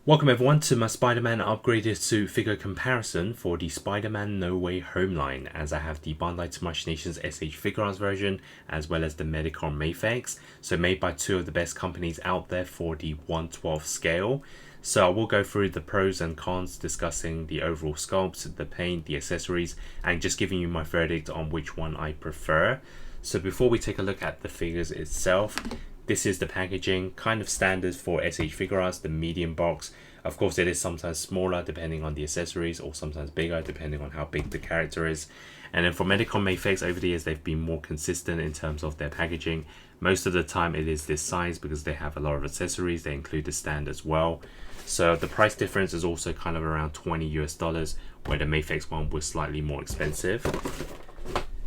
Welcome everyone to my Spider-Man upgraded suit figure comparison for the Spider-Man No Way Home line, as I have the Bandai to Machinations SH Figuarts version as well as the Medicom Mafex, so made by two of the best companies out there for the 1/12 scale. So I will go through the pros and cons, discussing the overall sculpt, the paint, the accessories, and just giving you my verdict on which one I prefer. So before we take a look at the figures itself, this is the packaging, kind of standard for SH Figuarts, the medium box. Of course, it is sometimes smaller depending on the accessories, or sometimes bigger depending on how big the character is. And then for Medicom Mafex, over the years they've been more consistent in terms of their packaging. Most of the time it is this size because they have a lot of accessories. They include the stand as well. So the price difference is also kind of around $20 US, where the Mafex one was slightly more expensive.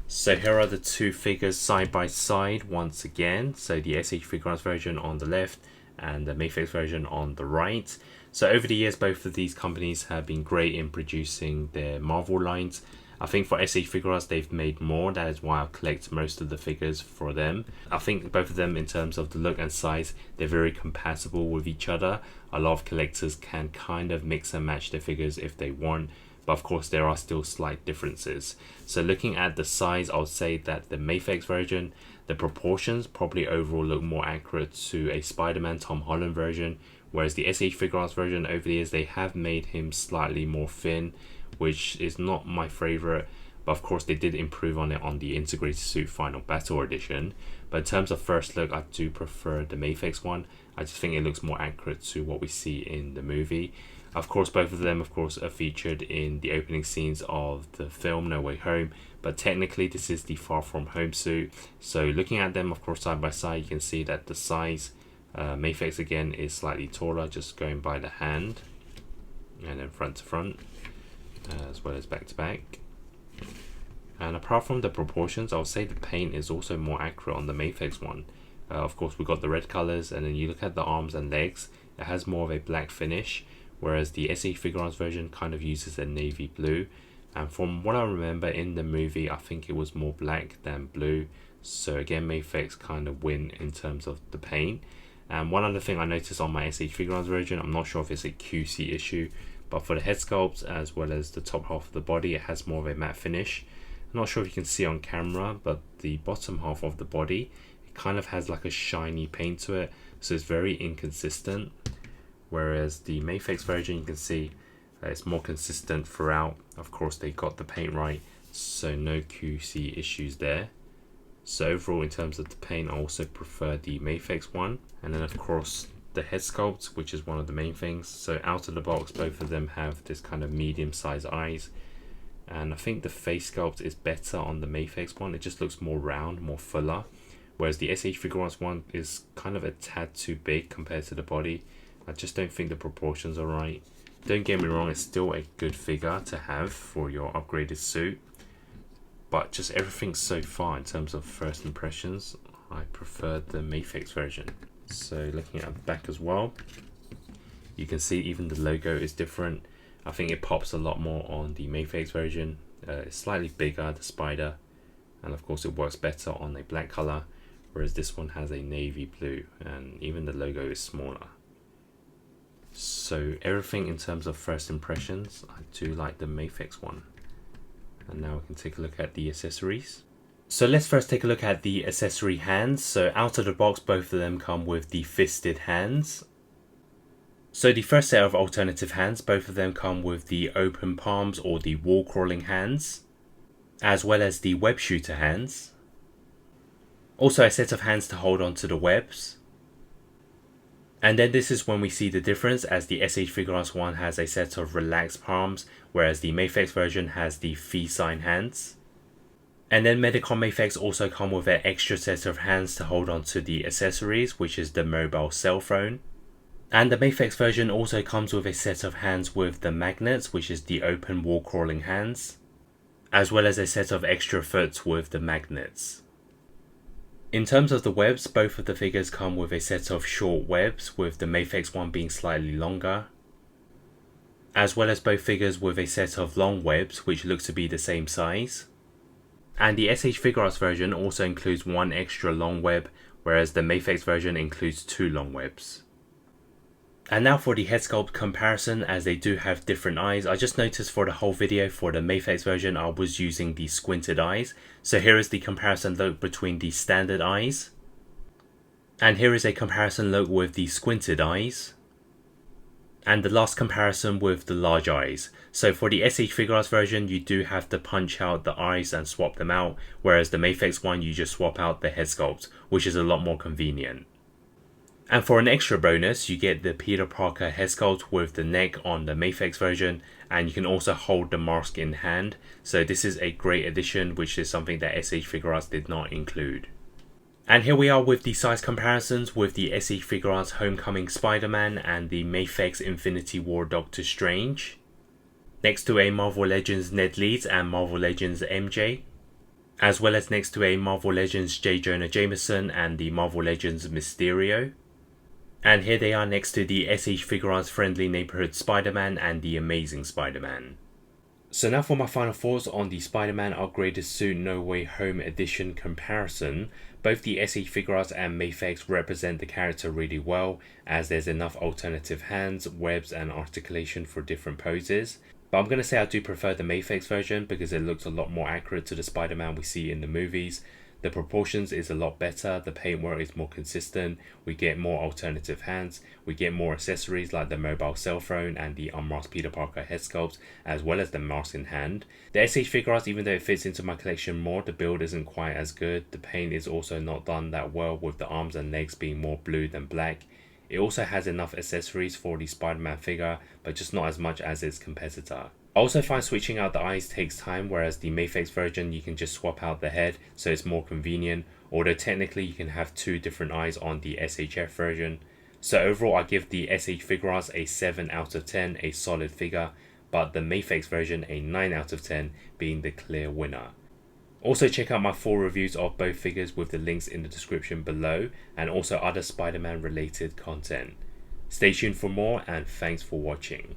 So here are the two figures side by side once again. So the SH Figuarts version on the left and the Mafex version on the right. So over the years, both of these companies have been great in producing their Marvel lines. I think for SH Figuarts, they've made more. That is why I collect most of the figures for them. I think both of them, in terms of the look and size, they're very compatible with each other. A lot of collectors can kind of mix and match their figures if they want. But of course there are still slight differences. So looking at the size, I would say that the Mafex version, the proportions probably overall look more accurate to a Spider-Man Tom Holland version, whereas the SH Figuarts version, over the years they have made him slightly more thin, which is not my favorite. But of course they did improve on it on the Integrated Suit Final Battle Edition. But in terms of first look, I do prefer the Mafex one. I just think it looks more accurate to what we see in the movie. Of course, both of them, are featured in the opening scenes of the film No Way Home, but technically this is the Far From Home suit. So looking at them, of course, side by side, you can see that the size, Mafex again is slightly taller, just going by the hand, and then front to front, as well as back to back. And apart from the proportions, I would say the paint is also more accurate on the Mafex one. Of course, we got the red colors, and then you look at the arms and legs, it has more of a black finish, whereas the SH Figuarts version kind of uses a navy blue. And from what I remember in the movie, I think it was more black than blue. So again, Mafex kind of win in terms of the paint. And one other thing I noticed on my SH Figuarts version, I'm not sure if it's a QC issue, but for the head sculpt as well as the top half of the body, it has more of a matte finish. I'm not sure if you can see on camera, but the bottom half of the body, it kind of has like a shiny paint to it, so it's very inconsistent. Whereas the Mafex version, you can see it's more consistent throughout. Of course, they got the paint right, so no QC issues there. So overall, in terms of the paint, I also prefer the Mafex one. And then of course, the head sculpt, which is one of the main things. So out of the box, both of them have this kind of medium-sized eyes. And I think the face sculpt is better on the Mafex one. It just looks more round, more fuller. Whereas the SH Figuarts one is kind of a tad too big compared to the body. I just don't think the proportions are right. Don't get me wrong, it's still a good figure to have for your upgraded suit, but just everything so far in terms of first impressions, I prefer the Mafex version. So looking at the back as well, you can see even the logo is different. I think it pops a lot more on the Mafex version. It's slightly bigger, the spider, and of course it works better on a black color, whereas this one has a navy blue, and even the logo is smaller. So everything in terms of first impressions, I do like the Mafex one. And now we can take a look at the accessories. So let's first take a look at the accessory hands. So out of the box, both of them come with the fisted hands. So the first set of alternative hands, both of them come with the open palms or the wall crawling hands, as well as the web shooter hands. Also a set of hands to hold on to the webs. And then this is when we see the difference, as the SH Figuarts one has a set of relaxed palms, whereas the Mafex version has the V sign hands. And then Medicom Mafex also come with an extra set of hands to hold on to the accessories, which is the mobile cell phone. And the Mafex version also comes with a set of hands with the magnets, which is the open wall crawling hands, as well as a set of extra foot with the magnets. In terms of the webs, both of the figures come with a set of short webs, with the Mafex one being slightly longer, as well as both figures with a set of long webs which look to be the same size. And the SH Figuarts version also includes one extra long web, whereas the Mafex version includes two long webs. And now for the head sculpt comparison, as they do have different eyes. I just noticed for the whole video for the Mafex version I was using the squinted eyes. So here is the comparison look between the standard eyes. And here is a comparison look with the squinted eyes. And the last comparison with the large eyes. So for the SH Figuarts version, you do have to punch out the eyes and swap them out, whereas the Mafex one you just swap out the head sculpt, which is a lot more convenient. And for an extra bonus, you get the Peter Parker head sculpt with the neck on the Mafex version, and you can also hold the mask in hand. So this is a great addition, which is something that SH Figuarts did not include. And here we are with the size comparisons with the SH Figuarts Homecoming Spider-Man and the Mafex Infinity War Doctor Strange, next to a Marvel Legends Ned Leeds and Marvel Legends MJ, as well as next to a Marvel Legends J. Jonah Jameson and the Marvel Legends Mysterio. And here they are next to the SH Figuarts Friendly Neighborhood Spider-Man and the Amazing Spider-Man. So now for my final thoughts on the Spider-Man Upgraded Suit No Way Home Edition comparison. Both the SH Figuarts and Mafex represent the character really well, as there's enough alternative hands, webs and articulation for different poses. But I'm going to say I do prefer the Mafex version because it looks a lot more accurate to the Spider-Man we see in the movies. The proportions is a lot better, the paintwork is more consistent, we get more alternative hands, we get more accessories like the mobile cell phone and the unmasked Peter Parker head sculpt, as well as the mask in hand. The SH Figuarts, even though it fits into my collection more, the build isn't quite as good. The paint is also not done that well, with the arms and legs being more blue than black. It also has enough accessories for the Spider-Man figure, but just not as much as its competitor. I also find switching out the eyes takes time, whereas the Mafex version you can just swap out the head, so it's more convenient, although technically you can have two different eyes on the SHF version. So overall I give the SH Figuarts a 7 out of 10, a solid figure, but the Mafex version a 9 out of 10, being the clear winner. Also check out my full reviews of both figures with the links in the description below, and also other Spider-Man related content. Stay tuned for more, and thanks for watching.